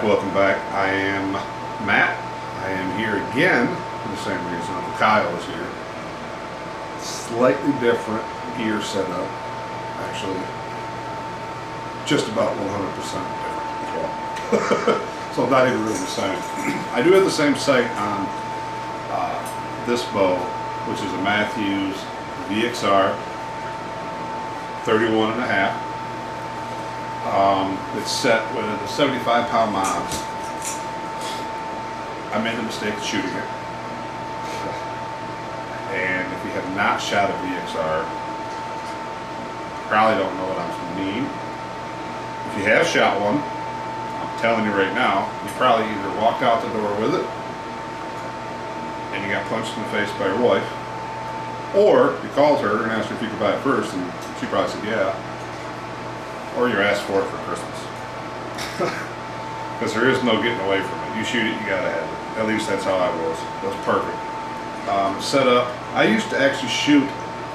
Welcome back. I am Matt. I am here again for the same reason Uncle Kyle is here. Slightly different gear setup, actually just about 100% different as well. So I'm not even really the same. I do have the same sight on this bow, which is a Matthews VXR 31.5. It's set with a 75-pound mods. I made the mistake of shooting it. And if you have not shot a VXR, you probably don't know what I mean. If you have shot one, I'm telling you right now, you probably either walked out the door with it and you got punched in the face by your wife, or you called her and asked her if you could buy it first, and she probably said yeah. Or you asked for it for Christmas. Because there is no getting away from it. You shoot it, you gotta have it. At least that's how I was. That was perfect. Set up, I used to actually shoot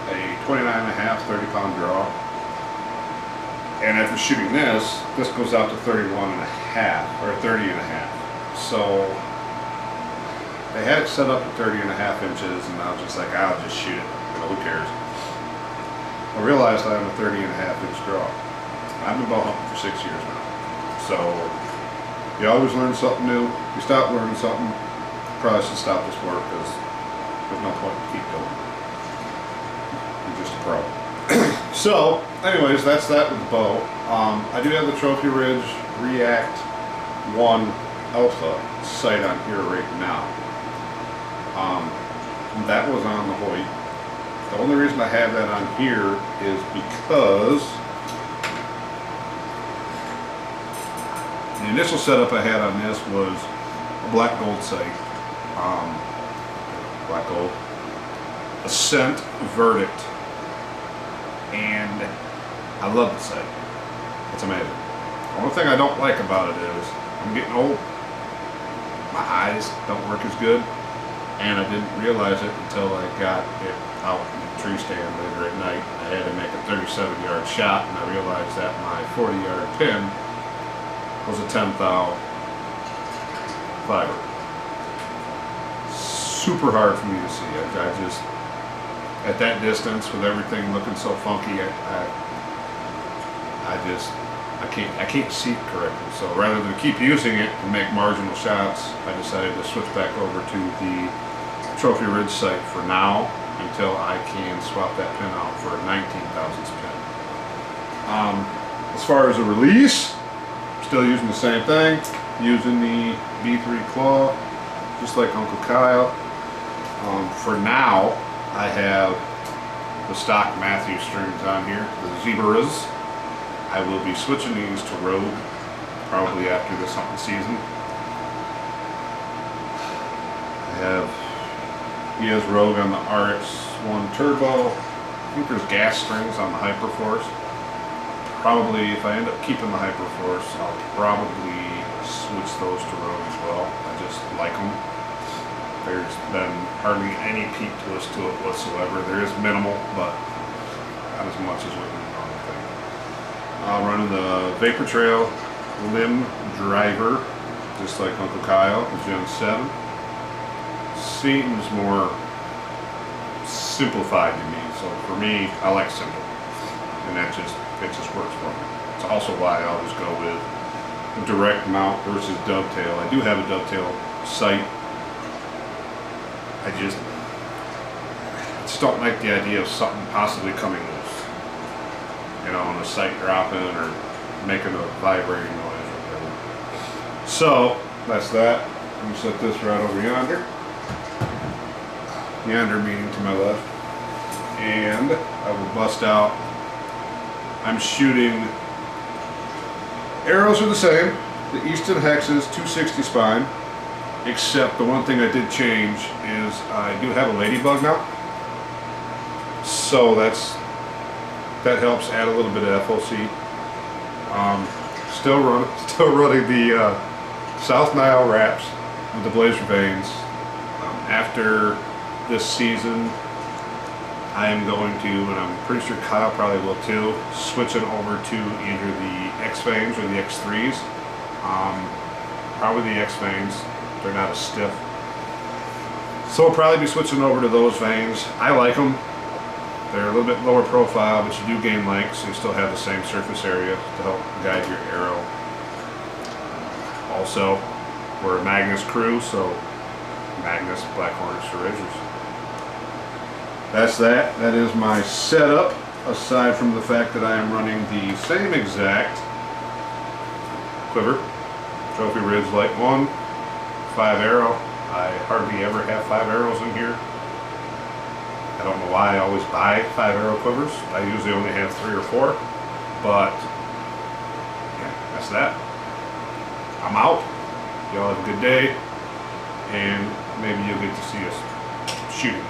a 29.5, 30-pound draw. And after shooting this goes out to 31.5 or 30.5. So they had it set up at 30.5 inches, and I was just like, I'll just shoot it. You know, who cares? I realized I have a 30.5 inch draw. I've been bow hunting for 6 years now. So you always learn something new. You stop learning something, you probably should stop this work, because there's no point to keep going. You're just a pro. So anyways, that's that with the bow. I do have the Trophy Ridge React 1 Alpha sight on here right now. That was on the Hoyt. The only reason I have that on here is because the initial setup I had on this was a black gold sight. Black gold. Ascent Verdict. And I love the sight. It's amazing. The only thing I don't like about it is I'm getting old. My eyes don't work as good. And I didn't realize it until I got it out in the tree stand later at night. I had to make a 37-yard shot, and I realized that my 40-yard pin was a 10 thou fiber. Super hard for me to see. I just, at that distance, with everything looking so funky, I can't see it correctly. So rather than keep using it and make marginal shots, I decided to switch back over to the Trophy Ridge sight for now, until I can swap that pin out for a 19 thousandths pin. As far as a release, still using the same thing, using the B3 claw, just like Uncle Kyle. For now, I have the stock Matthews strings on here, the Zebras. I will be switching these to Rogue, probably after this hunting season. I have ES Rogue on the RX1 Turbo. I think there's gas strings on the Hyperforce. Probably, if I end up keeping the Hyperforce, I'll probably switch those to Rogue as well. I just like them. There's been hardly any peak twist to it whatsoever. There is minimal, but not as much as what you normally think. I'll run the Vapor Trail Limb Driver, just like Uncle Kyle, the Gen 7. Seems more simplified to me. So for me, I like simple, and it just works for me. It's also why I always go with a direct mount versus dovetail. I do have a dovetail sight. It's just don't like the idea of something possibly coming loose. You know, on a sight dropping or making a vibrating noise or whatever. So, that's that. I'm going to set this right over yonder. Yonder meaning to my left. And I will bust out. I'm shooting, arrows are the same. The Easton Hexes 260 spine. Except the one thing I did change is I do have a ladybug now. So that helps add a little bit of FOC. Still running the South Nile wraps with the Blazer vanes. After this season, I am going to, and I'm pretty sure Kyle probably will too, switching over to either the X vanes or the X3s. Probably the X vanes. They're not as stiff. So we'll probably be switching over to those vanes. I like them. They're a little bit lower profile, but you do gain length, so you still have the same surface area to help guide your arrow. Also, we're a Magnus crew, so Magnus, Black Hornets, Razors. That's that. That is my setup, aside from the fact that I am running the same exact quiver, Trophy Ridge Light 1, 5 arrow. I hardly ever have 5 arrows in here. I don't know why I always buy 5 arrow quivers. I usually only have 3 or 4, but yeah, that's that. I'm out. Y'all have a good day, and maybe you'll get to see us shooting.